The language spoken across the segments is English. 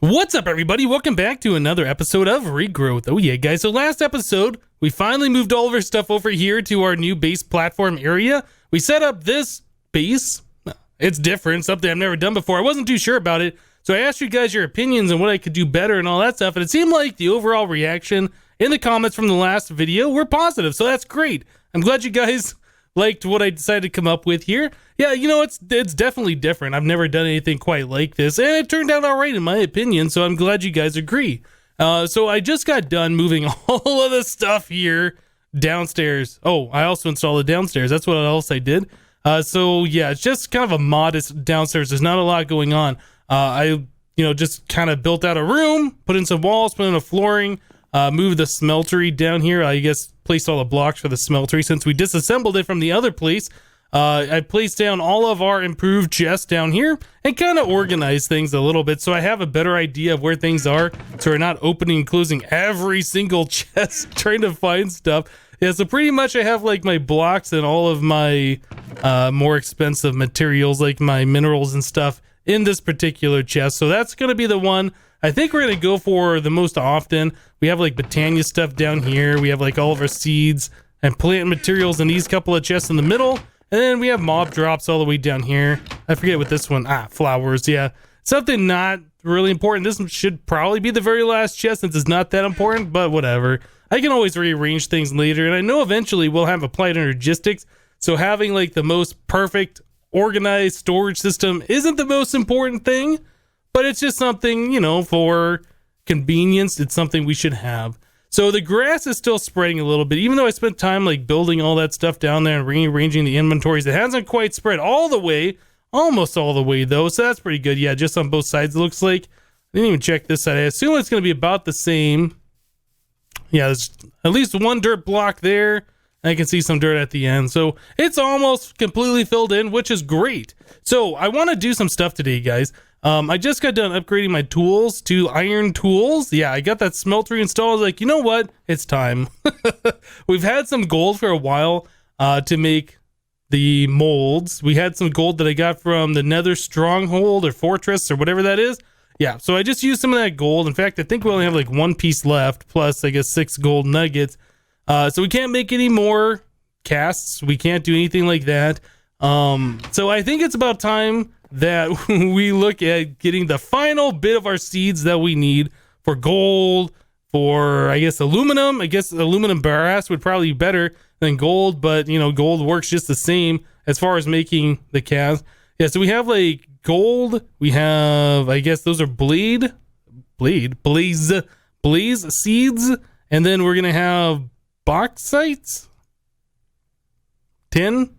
What's up, everybody? Welcome back to another episode of Regrowth. Oh yeah, guys, so last episode we finally moved all of our stuff over here to our new base platform area. We set up this base. It's different, something I've never done before. I wasn't too sure about it, so I asked you guys your opinions on what I could do better and all that stuff, and it seemed like the overall reaction in the comments from the last video were positive, so that's great. I'm glad you guys liked what I decided to come up with here. Yeah, you know, it's definitely different. I've never done anything quite like this, and it turned out all right in my opinion, so I'm glad you guys agree. So I just got done moving all of the stuff here downstairs. Oh, I also installed it downstairs. That's what else I did. So yeah, it's just kind of a modest downstairs. There's not a lot going on. I just kind of built out a room, put in some walls, put in a flooring, moved the smeltery down here. I guess placed all the blocks for the smeltery since we disassembled it from the other place. I placed down all of our improved chests down here and kind of organized things a little bit so I have a better idea of where things are, so we're not opening and closing every single chest trying to find stuff. Yeah, so pretty much I have like my blocks and all of my more expensive materials like my minerals and stuff in this particular chest. So that's going to be the one I think we're going to go for the most often. We have like Botania stuff down here. We have like all of our seeds and plant materials in these couple of chests in the middle. And then we have mob drops all the way down here. I forget what this one, flowers, yeah. Something not really important. This should probably be the very last chest since it's not that important, but whatever. I can always rearrange things later, and I know eventually we'll have applied energistics, so having like the most perfect organized storage system isn't the most important thing, but it's just something, you know, for convenience, it's something we should have. So the grass is still spreading a little bit, even though I spent time like building all that stuff down there and rearranging the inventories. It hasn't quite spread all the way, almost all the way though, so that's pretty good. Yeah, just on both sides it looks like. I didn't even check this side. I assume it's going to be about the same. Yeah, there's at least one dirt block there, and I can see some dirt at the end. So it's almost completely filled in, which is great. So I want to do some stuff today, guys. I just got done upgrading my tools to iron tools. Yeah, I got that smeltery installed. I was like, you know what? It's time. We've had some gold for a while to make the molds. We had some gold that I got from the Nether Stronghold or Fortress or whatever that is. Yeah, so I just used some of that gold. In fact, I think we only have like one piece left, plus I guess 6 gold nuggets. So we can't make any more casts. We can't do anything like that. So I think it's about time that we look at getting the final bit of our seeds that we need for gold, for I guess aluminum. I guess aluminum brass would probably be better than gold, but you know, gold works just the same as far as making the cast. Yeah, so we have like gold, we have, I guess those are blaze seeds, and then we're gonna have bauxite, tin.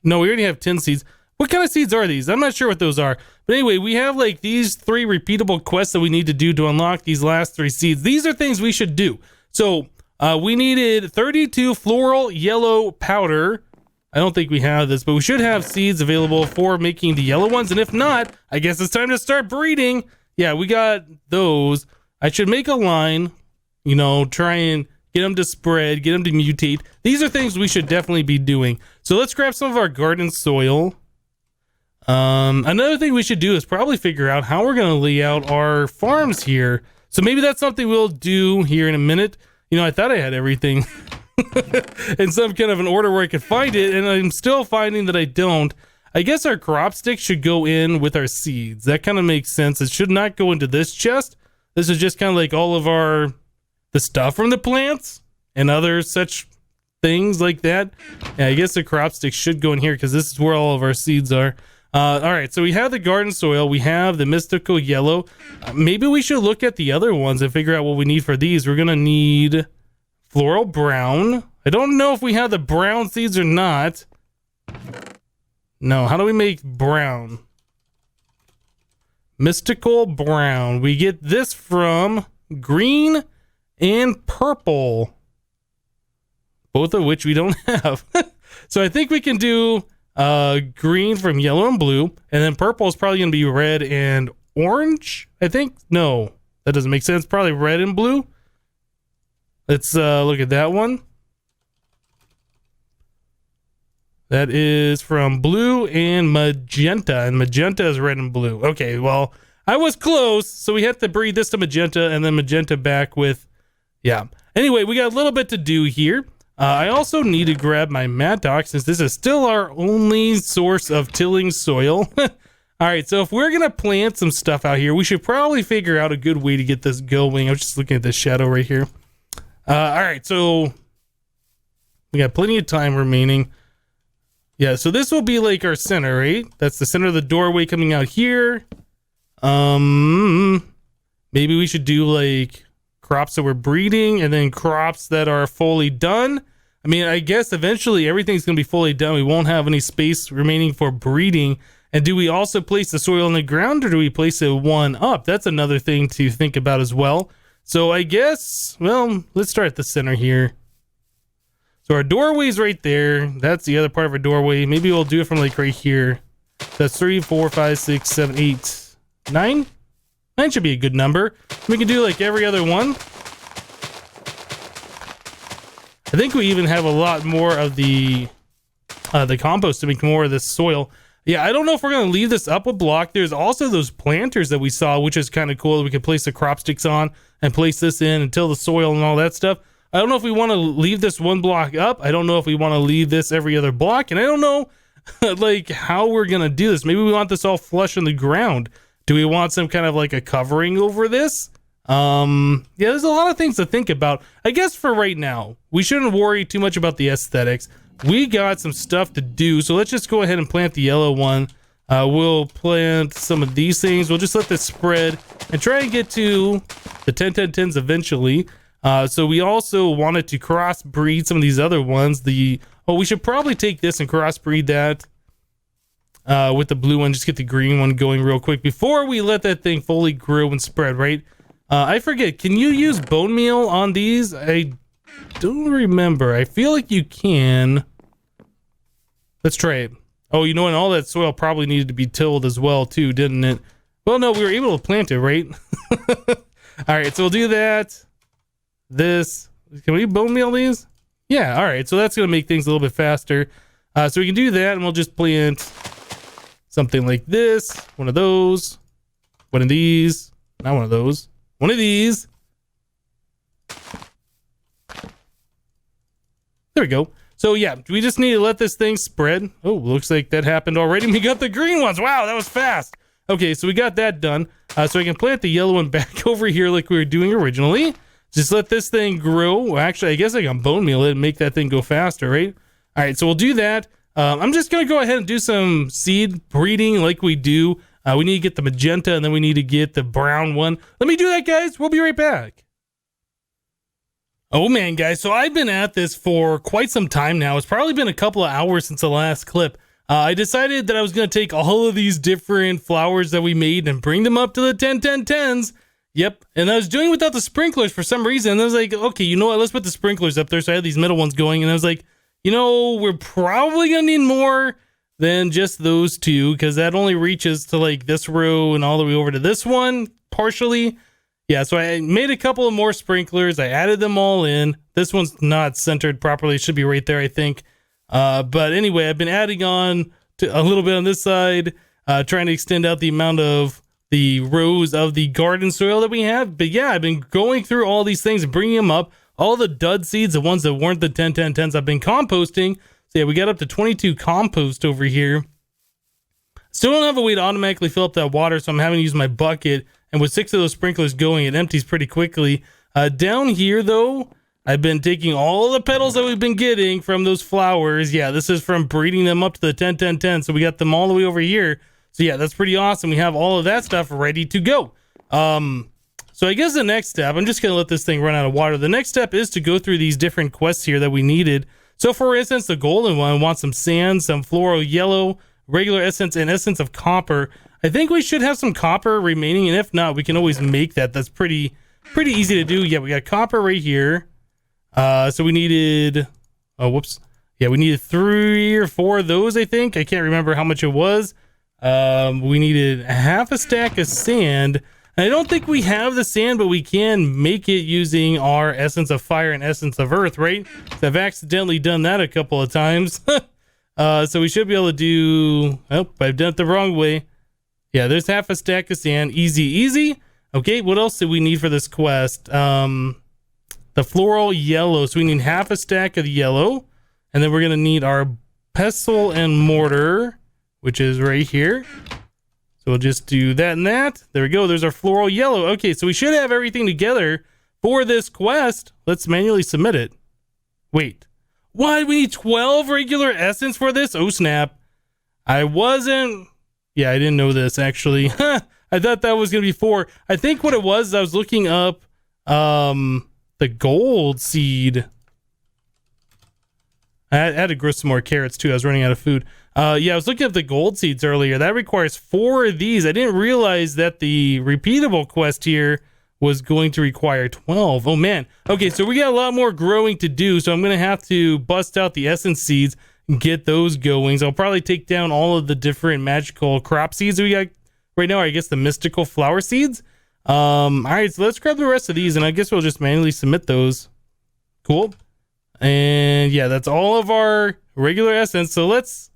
No, we already have tin seeds. What kind of seeds are these? I'm not sure what those are. But anyway, we have like these 3 repeatable quests that we need to do to unlock these last 3 seeds. These are things we should do. So we needed 32 floral yellow powder. I don't think we have this, but we should have seeds available for making the yellow ones. And if not, I guess it's time to start breeding. Yeah, we got those. I should make a line, you know, try and get them to spread, get them to mutate. These are things we should definitely be doing. So let's grab some of our garden soil. Another thing we should do is probably figure out how we're going to lay out our farms here. So maybe that's something we'll do here in a minute. You know, I thought I had everything in some kind of an order where I could find it, and I'm still finding that I don't. I guess our crop sticks should go in with our seeds. That kind of makes sense. It should not go into this chest. This is just kind of like all of the stuff from the plants and other such things like that. Yeah, I guess the crop sticks should go in here because this is where all of our seeds are. All right, so we have the garden soil, we have the mystical yellow. Maybe we should look at the other ones and figure out what we need for these. We're gonna need floral brown. I don't know if we have the brown seeds or not. No, how do we make brown? Mystical brown. We get this from green and purple, both of which we don't have. So I think we can do green from yellow and blue, and then purple is probably going to be red and orange, I think. No, that doesn't make sense. Probably red and blue. Let's look at that one. That is from blue and magenta is red and blue. Okay, well, I was close, so we had to breed this to magenta and then magenta back with, yeah. Anyway, we got a little bit to do here. I also need to grab my mattock since this is still our only source of tilling soil. All right, so if we're going to plant some stuff out here, we should probably figure out a good way to get this going. I was just looking at this shadow right here. All right, so we got plenty of time remaining. Yeah, so this will be like our center, right? That's the center of the doorway coming out here. Maybe we should do like crops that we're breeding and then crops that are fully done. I mean, I guess eventually everything's going to be fully done. We won't have any space remaining for breeding. And do we also place the soil in the ground or do we place it one up? That's another thing to think about as well. So I guess, well, let's start at the center here. So our doorway's right there. That's the other part of our doorway. Maybe we'll do it from like right here. That's 3, 4, 5, 6, 7, 8, 9. 9 should be a good number. We can do like every other one. I think we even have a lot more of the compost to make more of this soil. Yeah, I don't know if we're going to leave this up a block. There's also those planters that we saw, which is kind of cool that we could place the crop sticks on and place this in and till the soil and all that stuff. I don't know if we want to leave this one block up. I don't know if we want to leave this every other block. And I don't know like how we're going to do this. Maybe we want this all flush in the ground. Do we want some kind of like a covering over this? Yeah, there's a lot of things to think about. I guess for right now, we shouldn't worry too much about the aesthetics. We got some stuff to do, so let's just go ahead and plant the yellow one. We'll plant some of these things. We'll just let this spread and try and get to the 10-10-10s eventually. So we also wanted to crossbreed some of these other ones. We should probably take this and crossbreed that with the blue one. Just get the green one going real quick before we let that thing fully grow and spread, right? I forget, can you use bone meal on these? I don't remember. I feel like you can. Let's try it. Oh, you know, and all that soil probably needed to be tilled as well too, didn't it? Well, no, we were able to plant it, right? All right, so we'll do that. This. Can we bone meal these? Yeah, all right. So that's going to make things a little bit faster. So we can do that, and we'll just plant something like this. One of those. One of these. Not one of those. One of these. There we go. So yeah, we just need to let this thing spread. Oh, looks like that happened already. We got the green ones. Wow, that was fast. Okay, so we got that done. So I can plant the yellow one back over here like we were doing originally. Just let this thing grow. Well, actually, I guess I can bone meal it and make that thing go faster, right? All right, so we'll do that. I'm just going to go ahead and do some seed breeding like we do. We need to get the magenta, and then we need to get the brown one. Let me do that, guys. We'll be right back. Oh man, guys, so I've been at this for quite some time now. It's probably been a couple of hours since the last clip. I decided that I was going to take all of these different flowers that we made and bring them up to the 10-10-10s. Yep, and I was doing it without the sprinklers for some reason. And I was like, okay, you know what, let's put the sprinklers up there. So I had these middle ones going, and I was like, you know, we're probably going to need more than just those two, because that only reaches to like this row and all the way over to this one, partially. Yeah, so I made a couple of more sprinklers. I added them all in. This one's not centered properly. It should be right there, I think. But anyway, I've been adding on to a little bit on this side, trying to extend out the amount of the rows of the garden soil that we have. But yeah, I've been going through all these things and bringing them up. All the dud seeds, the ones that weren't the 10-10-10s, I've been composting. So yeah, we got up to 22 compost over here. Still don't have a way to automatically fill up that water, so I'm having to use my bucket. And with 6 of those sprinklers going, it empties pretty quickly. Down here, though, I've been taking all the petals that we've been getting from those flowers. Yeah, this is from breeding them up to the 10-10-10. So we got them all the way over here. So yeah, that's pretty awesome. We have all of that stuff ready to go. So I guess the next step, I'm just going to let this thing run out of water. The next step is to go through these different quests here that we needed. So for instance, the golden one wants some sand, some floral yellow, regular essence, and essence of copper. I think we should have some copper remaining, and if not, we can always make that. That's pretty easy to do. Yeah, we got copper right here. So we needed, oh, whoops. Yeah, we needed 3 or 4 of those, I think. I can't remember how much it was. We needed half a stack of sand. And I don't think we have the sand, but we can make it using our essence of fire and essence of earth, right? So I've accidentally done that a couple of times. So we should be able to do, oh, I've done it the wrong way. Yeah, there's half a stack of sand. Easy, easy. Okay, what else do we need for this quest? The floral yellow. So we need half a stack of yellow. And then we're going to need our pestle and mortar, which is right here. So we'll just do that and that. There we go. There's our floral yellow. Okay, so we should have everything together for this quest. Let's manually submit it. Wait. What? We need 12 regular essence for this? Oh, snap. I didn't know this, actually. I thought that was going to be 4. I think what it was, I was looking up the gold seed. I had to grow some more carrots, too. I was running out of food. Yeah, I was looking at the gold seeds earlier. That requires 4 of these. I didn't realize that the repeatable quest here was going to require 12. Oh, man. Okay, so we got a lot more growing to do, so I'm going to have to bust out the essence seeds and get those going. So I'll probably take down all of the different magical crop seeds we got right now. Or I guess the mystical flower seeds. All right, so let's grab the rest of these, and I guess we'll just manually submit those. Cool. And yeah, that's all of our regular essence. So let's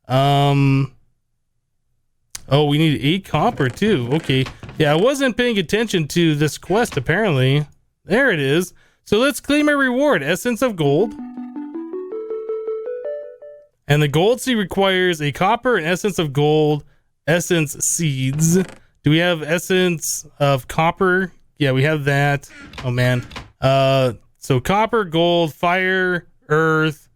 oh, we need 8 copper too. Okay. Yeah, I wasn't paying attention to this quest apparently. There it is. So let's claim a reward. Essence of gold. And the gold seed requires a copper and essence of gold essence seeds. Do we have essence of copper? Yeah, we have that. Oh man. So copper, gold, fire, earth.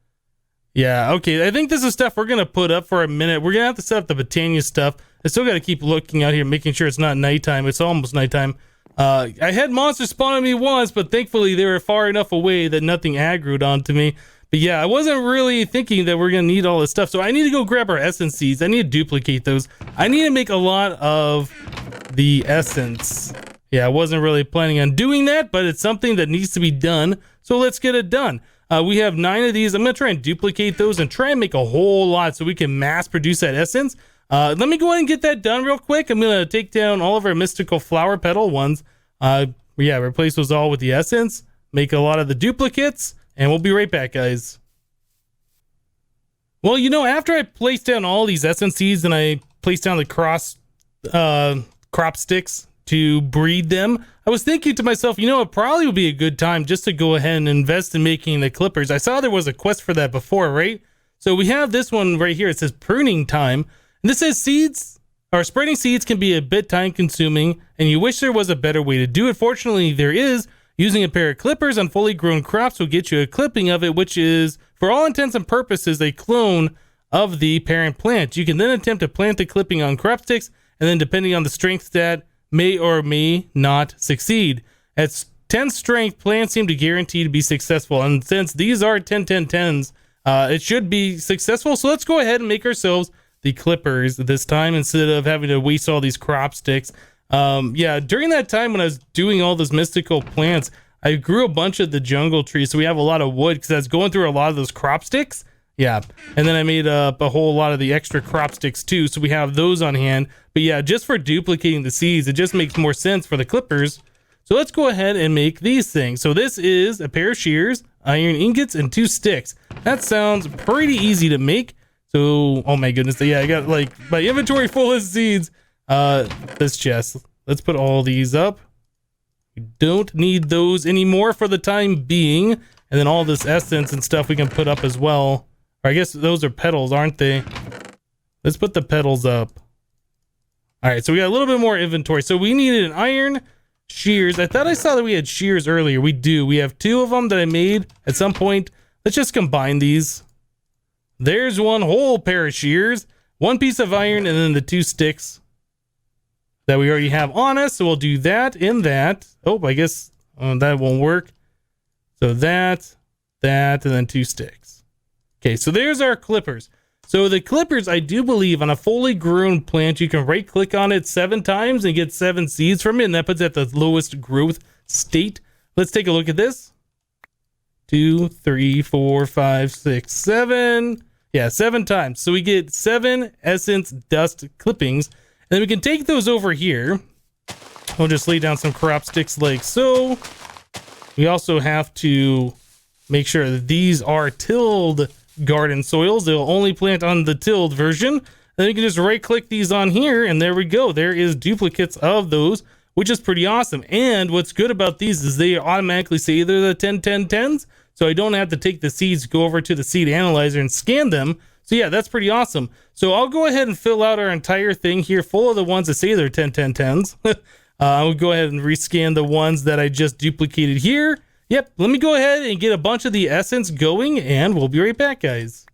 Yeah, okay. I think this is stuff we're going to put up for a minute. We're going to have to set up the Botania stuff. I still got to keep looking out here, making sure it's not nighttime. It's almost nighttime. I had monsters spawn on me once, but thankfully they were far enough away that nothing aggroed onto me. But yeah, I wasn't really thinking that we're going to need all this stuff. So I need to go grab our essence seeds. I need to duplicate those. I need to make a lot of the essence. Yeah, I wasn't really planning on doing that, but it's something that needs to be done. So let's get it done. We have 9 of these. I'm going to try and duplicate those and try and make a whole lot so we can mass produce that essence. Let me go ahead and get that done real quick. I'm going to take down all of our mystical flower petal ones. Yeah, replace those all with the essence. Make a lot of the duplicates. And we'll be right back, guys. Well, you know, after I placed down all these essence seeds and I placed down the crop sticks to breed them, I was thinking to myself, you know, it probably would be a good time just to go ahead and invest in making the clippers. I saw there was a quest for that before, right? So we have this one right here. It says pruning time. And this says seeds or spreading seeds can be a bit time consuming and you wish there was a better way to do it. Fortunately, there is. Using a pair of clippers on fully grown crops will get you a clipping of it, which is, for all intents and purposes, a clone of the parent plant. You can then attempt to plant the clipping on crop sticks, and then depending on the strength stat, may or may not succeed. At 10 strength, plants seem to guarantee to be successful, and since these are 10-10-10s, it should be successful. So let's go ahead and make ourselves the clippers this time instead of having to waste all these crop sticks. Yeah, during that time when I was doing all those mystical plants, I grew a bunch of the jungle trees, so we have a lot of wood because I was going through a lot of those crop sticks. Yeah, and then I made up a whole lot of the extra crop sticks too, so we have those on hand. But yeah, just for duplicating the seeds, it just makes more sense for the clippers. So let's go ahead and make these things. So this is a pair of shears, iron ingots, and 2 sticks. That sounds pretty easy to make. So, oh my goodness, yeah, I got like my inventory full of seeds. This chest, let's put all these up. We don't need those anymore for the time being. And then all this essence and stuff we can put up as well. Or I guess those are petals, aren't they? Let's put the petals up. All right, so we got a little bit more inventory. So we needed an iron, shears. I thought I saw that we had shears earlier. We do. We have 2 of them that I made at some point. Let's just combine these. There's one whole pair of shears, 1 piece of iron, and then the 2 sticks that we already have on us. So we'll do that and that. Oh, I guess that won't work. So that, and then 2 sticks. Okay, so there's our clippers. So the clippers, I do believe on a fully grown plant, you can right click on it 7 times and get 7 seeds from it. And that puts it at the lowest growth state. Let's take a look at this. 2, 3, 4, 5, 6, 7. Yeah, 7 times. So we get 7 essence dust clippings. And then we can take those over here. We'll just lay down some crop sticks like so. We also have to make sure that these are tilled garden soils. They'll only plant on the tilled version. then you can just right click these on here, and there we go. There is duplicates of those, which is pretty awesome. And what's good about these is they automatically say they're the 10 10 10s, so I don't have to take the seeds, go over to the seed analyzer and scan them. So yeah, that's pretty awesome. So I'll go ahead and fill out our entire thing here full of the ones that say they're 10 10 10s. I'll go ahead and rescan the ones that I just duplicated here. Yep, let me go ahead and get a bunch of the essence going, and we'll be right back, guys.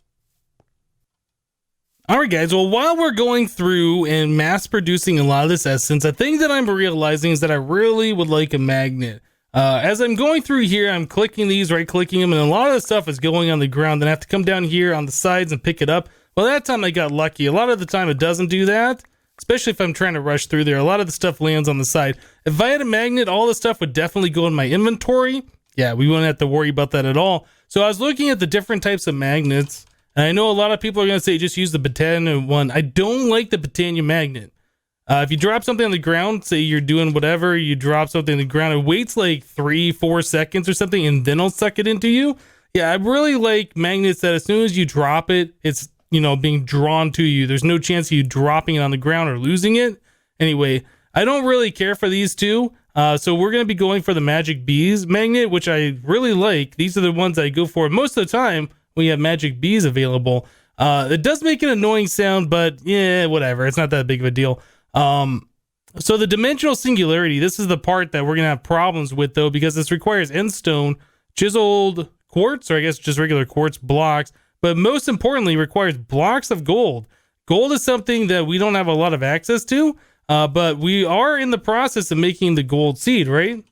Alright guys, well, while we're going through and mass producing a lot of this essence, a thing that I'm realizing is that I really would like a magnet. As I'm going through here, I'm clicking these, right clicking them, and a lot of the stuff is going on the ground, and I have to come down here on the sides and pick it up. Well, that time I got lucky. A lot of the time it doesn't do that, especially if I'm trying to rush through there. A lot of the stuff lands on the side. If I had a magnet, all the stuff would definitely go in my inventory. Yeah, we wouldn't have to worry about that at all. So I was looking at the different types of magnets, and I know a lot of people are going to say just use the Botania one. I don't like the Botania magnet. If you drop something on the ground, say you're doing whatever, you drop something on the ground, it waits like 3-4 seconds or something, and then it'll suck it into you. Yeah, I really like magnets that as soon as you drop it, it's, you know, being drawn to you. There's no chance of you dropping it on the ground or losing it. Anyway, I don't really care for these two. So we're going to be going for the Magic Bees magnet, which I really like. These are the ones I go for most of the time when you have Magic Bees available. It does make an annoying sound, but yeah, whatever. It's not that big of a deal. So the dimensional singularity, this is the part that we're going to have problems with, though, because this requires endstone, chiseled quartz, or I guess just regular quartz blocks, but most importantly requires blocks of gold. Gold is something that we don't have a lot of access to, but we are in the process of making the gold seed, right?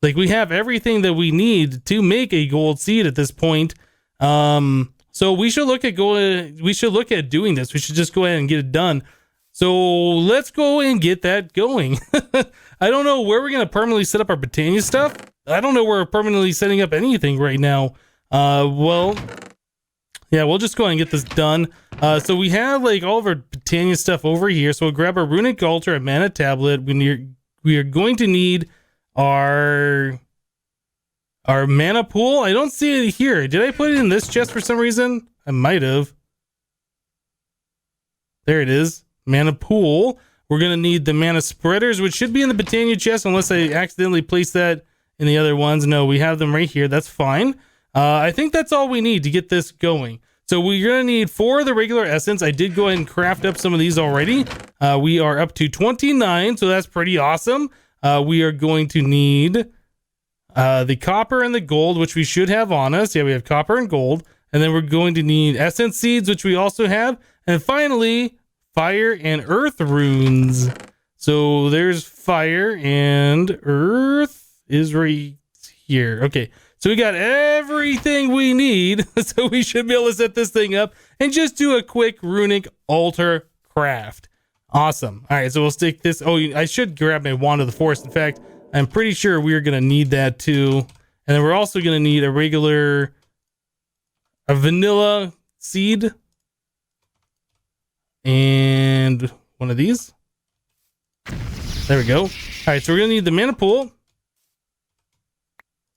Like, we have everything that we need to make a gold seed at this point. So we should look at doing this. We should just go ahead and get it done. So let's go and get that going. I don't know where we're going to permanently set up our Botania stuff. I don't know where we're permanently setting up anything right now. Well, yeah, we'll just go ahead and get this done. So we have like all of our Botania stuff over here. So we'll grab our runic altar, a mana tablet. We are going to need our mana pool. I don't see it here. Did I put it in this chest for some reason? I might have. There it is. Mana pool. We're going to need the mana spreaders, which should be in the Botania chest unless I accidentally place that in the other ones. No, we have them right here. That's fine. I think that's all we need to get this going. So we're going to need 4 of the regular essence. I did go ahead and craft up some of these already. We are up to 29, so that's pretty awesome. We are going to need the copper and the gold, which we should have on us. Yeah, we have copper and gold. And then we're going to need essence seeds, which we also have. And finally, fire and earth runes. So there's fire and earth is right here. Okay, so we got everything we need. So we should be able to set this thing up and just do a quick runic altar craft. Awesome. All right, so we'll stick this. Oh, I should grab my wand of the forest. In fact, I'm pretty sure we're going to need that too. And then we're also going to need a vanilla seed. And one of these. There we go. All right, so we're going to need the mana pool.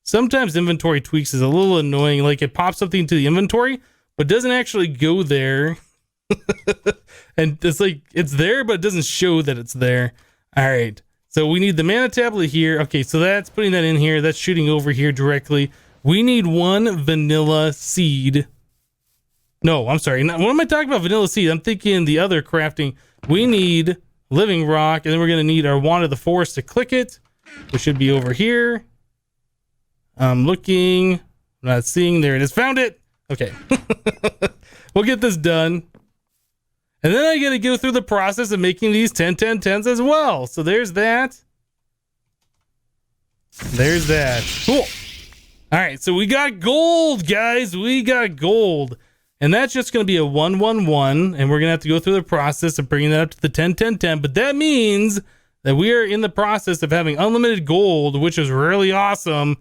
Sometimes inventory tweaks is a little annoying. Like, it pops something into the inventory, but doesn't actually go there. And it's like, it's there, but it doesn't show that it's there. All right. So we need the mana tablet here. Okay, so that's putting that in here. That's shooting over here directly. We need 1 vanilla seed. No, I'm sorry. What am I talking about? Vanilla seed. I'm thinking the other crafting. We need living rock, and then we're going to need our wand of the forest to click it, which should be over here. I'm looking. I'm not seeing. There it is. Found it. Okay. We'll get this done. And then I got to go through the process of making these 10 10 10s as well. So there's that. There's that. Cool. All right. So we got gold, guys. We got gold. And that's just going to be a 1 1 1, and we're going to have to go through the process of bringing that up to the 10 10 10. But that means that we are in the process of having unlimited gold, which is really awesome.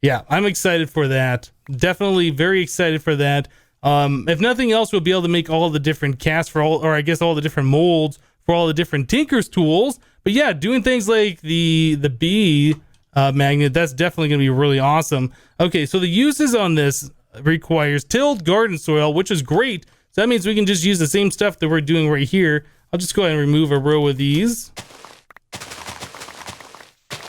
Yeah, I'm excited for that. Definitely very excited for that. If nothing else, we'll be able to make all the different casts for all, or I guess all the different molds for all the different Tinker's tools. But yeah, doing things like the bee magnet, that's definitely going to be really awesome. Okay, so the uses on this requires tilled garden soil, which is great So that means we can just use the same stuff that we're doing right here. I'll just go ahead and remove a row of these.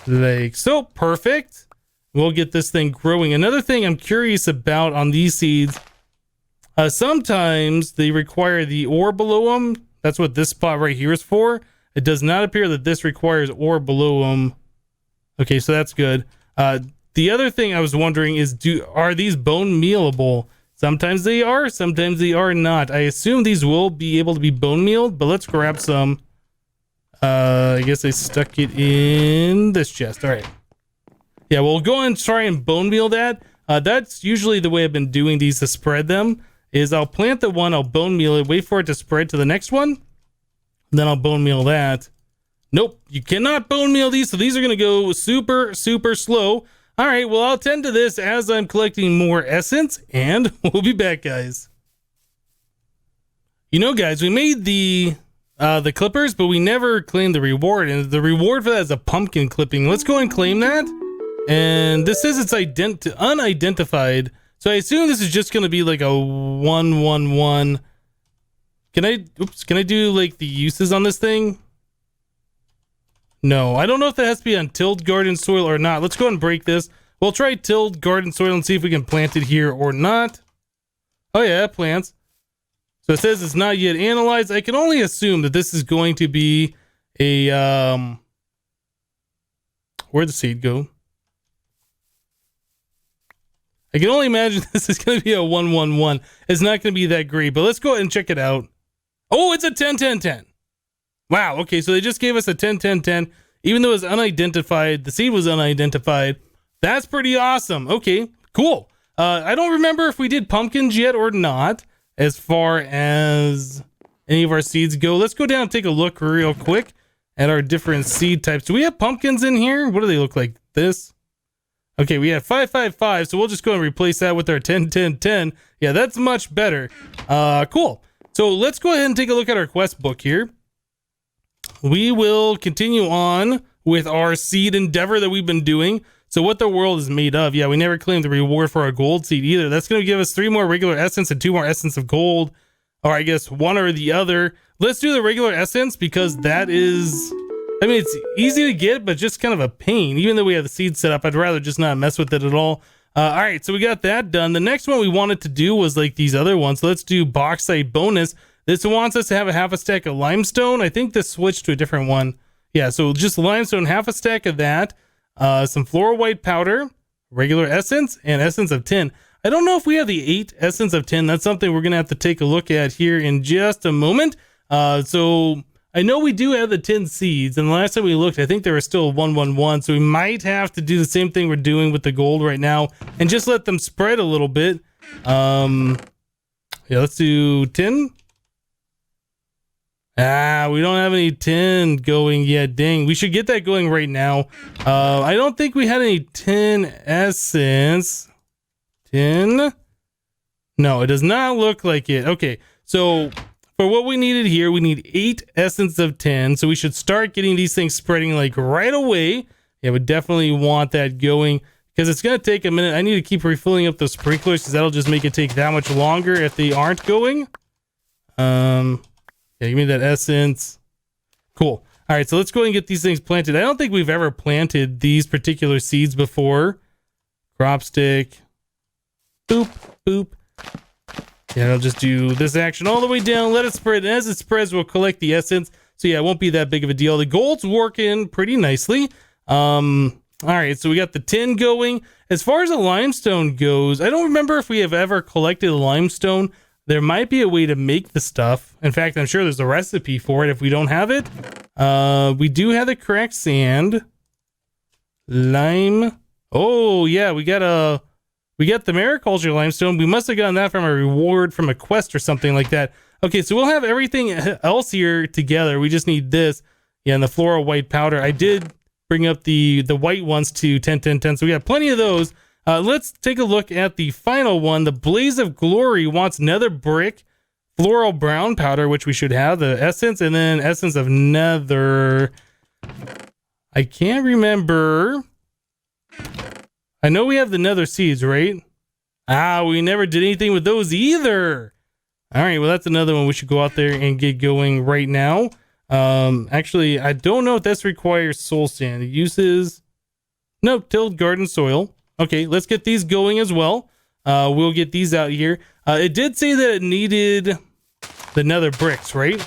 Like so. Perfect. We'll get this thing growing. Another thing I'm curious about on these seeds, sometimes they require the ore below them. That's what this spot right here is for. It does not appear that this requires ore below them. Okay, so that's good. The other thing I was wondering is, are these bone mealable? Sometimes they are, sometimes they are not. I assume these will be able to be bone mealed, but let's grab some. I guess I stuck it in this chest. All right. Yeah, we'll go and try and bone meal that. That's usually the way I've been doing these to spread them, is I'll plant the one, I'll bone meal it, wait for it to spread to the next one, then I'll bone meal that. Nope, you cannot bone meal these, so these are going to go super, super slow. All right, well, I'll tend to this as I'm collecting more essence, and we'll be back, guys. You know, guys, we made the clippers, but we never claimed the reward, and the reward for that is a pumpkin clipping. Let's go and claim that. And this says it's unidentified, so I assume this is just going to be like a 111. Can I do like the uses on this thing? No, I don't know if that has to be on tilled garden soil or not. Let's go ahead and break this. We'll try tilled garden soil and see if we can plant it here or not. Oh yeah, it plants. So it says it's not yet analyzed. I can only assume that this is going to be a where'd the seed go? I can only imagine this is going to be a 111. It's not going to be that great, but let's go ahead and check it out. Oh, it's a 10-10-10. Wow, okay, so they just gave us a 10-10-10. Even though it's unidentified, the seed was unidentified. That's pretty awesome. Okay, cool. I don't remember if we did pumpkins yet or not, as far as any of our seeds go. Let's go down and take a look real quick at our different seed types. Do we have pumpkins in here? What do they look like? This? Okay, we have 555, so we'll just go and replace that with our 10-10-10. Yeah, that's much better. Cool. So let's go ahead and take a look at our quest book here. We will continue on with our seed endeavor that we've been doing. So what the world is made of. Yeah, we never claimed the reward for our gold seed either. That's going to give us 3 more regular essence and 2 more essence of gold. Or I guess one or the other. Let's do the regular essence because that is... I mean, it's easy to get, but just kind of a pain. Even though we have the seed set up, I'd rather just not mess with it at all. All right, so we got that done. The next one we wanted to do was like these other ones. So let's do bauxite bonus. This wants us to have a half a stack of limestone. I think this switched to a different one. Yeah, so just limestone, half a stack of that. Some floral white powder, regular essence, and essence of tin. I don't know if we have the 8 essence of tin. That's something we're going to have to take a look at here in just a moment. So... I know we do have the 10 seeds, and the last time we looked, I think there were still 111, so we might have to do the same thing we're doing with the gold right now, and just let them spread a little bit. Yeah, let's do 10. We don't have any 10 going yet, dang. We should get that going right now. I don't think we had any 10 essence. 10? No, it does not look like it. Okay, so... for what we needed here, we need 8 essence of 10. So we should start getting these things spreading like right away. Yeah, we definitely want that going because it's going to take a minute. I need to keep refilling up those sprinklers because that'll just make it take that much longer if they aren't going. Yeah, give me that essence. Cool. All right, so let's go ahead and get these things planted. I don't think we've ever planted these particular seeds before. Crop stick. Boop, boop. Yeah, I'll just do this action all the way down, let it spread, and as it spreads, we'll collect the essence. So yeah, it won't be that big of a deal. The gold's working pretty nicely. All right, so we got the tin going. As far as the limestone goes, I don't remember if we have ever collected limestone. There might be a way to make the stuff. In fact, I'm sure there's a recipe for it if we don't have it. We do have the correct sand. Lime. Oh, yeah, we got the mariculture limestone. We must have gotten that from a reward from a quest or something like that. Okay, so we'll have everything else here together. We just need this. Yeah, and the floral white powder. I did bring up the white ones to 10-10-10, so we got plenty of those. Let's take a look at the final one. The Blaze of Glory wants nether brick, floral brown powder, which we should have, the essence, and then essence of nether. I can't remember... I know we have the nether seeds, right? We never did anything with those either. All right, well, that's another one we should go out there and get going right now. Actually, I don't know if this requires soul sand. It uses no tilled garden soil. Okay, let's get these going as well. We'll get these out here. It did say that it needed the nether bricks, right?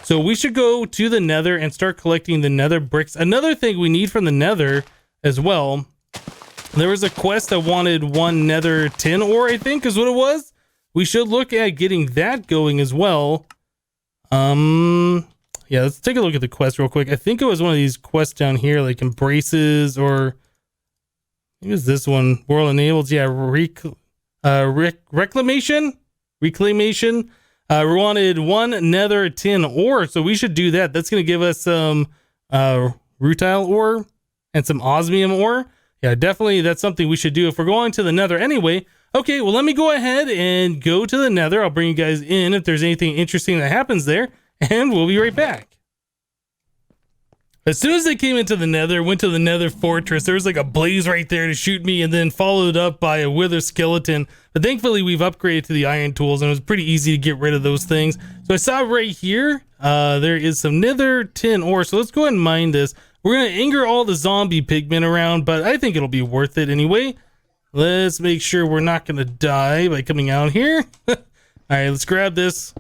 So we should go to the nether and start collecting the nether bricks. Another thing we need from the nether as well, there was a quest that wanted 1 nether tin ore, I think is what it was. We should look at getting that going as well. Yeah, let's take a look at the quest real quick. I think it was one of these quests down here, like embraces, or maybe it's this one. World enabled, yeah, reclamation. We wanted 1 nether tin ore, so we should do that. That's going to give us some rutile ore and some osmium ore. Yeah, definitely that's something we should do if we're going to the nether anyway. Okay, well, let me go ahead and go to the nether. I'll bring you guys in if there's anything interesting that happens there, and we'll be right back. As soon as they came into the nether, went to the nether fortress, there was like a blaze right there to shoot me, and then followed up by a wither skeleton. But thankfully, we've upgraded to the iron tools, and it was pretty easy to get rid of those things. So I saw right here, there is some nether tin ore. So let's go ahead and mine this. We're going to anger all the zombie pigmen around, but I think it'll be worth it anyway. Let's make sure we're not going to die by coming out here. All right, let's grab this.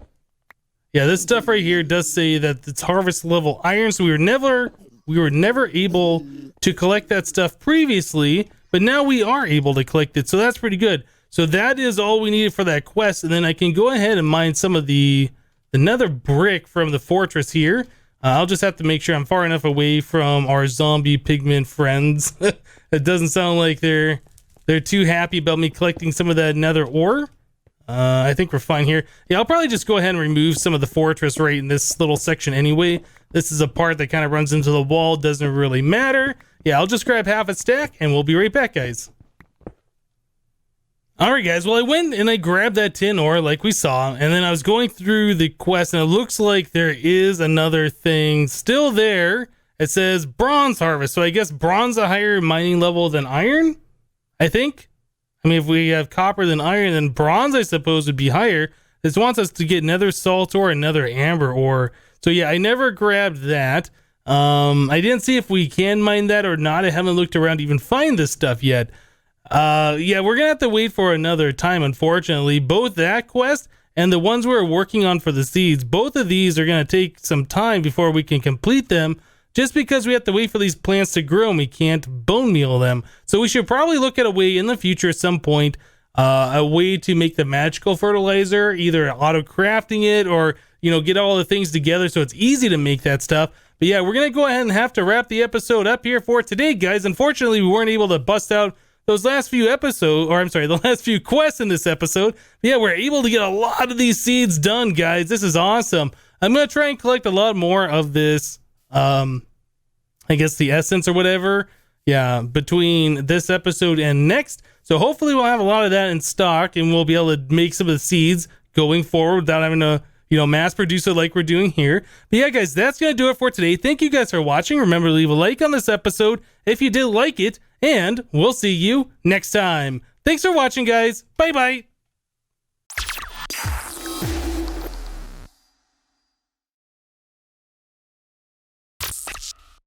Yeah, this stuff right here does say that it's harvest level iron, so we were never able to collect that stuff previously, but now we are able to collect it, so that's pretty good. So that is all we needed for that quest, and then I can go ahead and mine some of the nether brick from the fortress here. I'll just have to make sure I'm far enough away from our zombie pigmen friends. It doesn't sound like they're too happy about me collecting some of that nether ore. I think we're fine here. Yeah, I'll probably just go ahead and remove some of the fortress right in this little section anyway. This is a part that kind of runs into the wall. Doesn't really matter. Yeah, I'll just grab half a stack and we'll be right back, guys. Alright, guys. Well, I went and I grabbed that tin ore like we saw, and then I was going through the quest, and it looks like there is another thing still there. It says bronze harvest. So I guess bronze a higher mining level than iron, I think. I mean, if we have copper than iron, then bronze, I suppose, would be higher. This wants us to get nether salt ore and nether amber ore. So yeah, I never grabbed that. I didn't see if we can mine that or not. I haven't looked around to even find this stuff yet. Yeah, we're gonna have to wait for another time, unfortunately. Both that quest and the ones we're working on for the seeds, both of these are gonna take some time before we can complete them, just because we have to wait for these plants to grow and we can't bone meal them. So we should probably look at a way in the future at some point, a way to make the magical fertilizer, either auto crafting it or, you know, get all the things together so it's easy to make that stuff. But yeah, we're going to go ahead and have to wrap the episode up here for today, guys. Unfortunately, we weren't able to bust out those last few episodes, or I'm sorry, the last few quests in this episode. But yeah, we're able to get a lot of these seeds done, guys. This is awesome. I'm going to try and collect a lot more of this, I guess the essence or whatever. Yeah, between this episode and next. So hopefully we'll have a lot of that in stock and we'll be able to make some of the seeds going forward without having to, you know, mass produce it like we're doing here. But yeah, guys, that's going to do it for today. Thank you guys for watching. Remember to leave a like on this episode if you did like it, and we'll see you next time. Thanks for watching, guys. Bye-bye.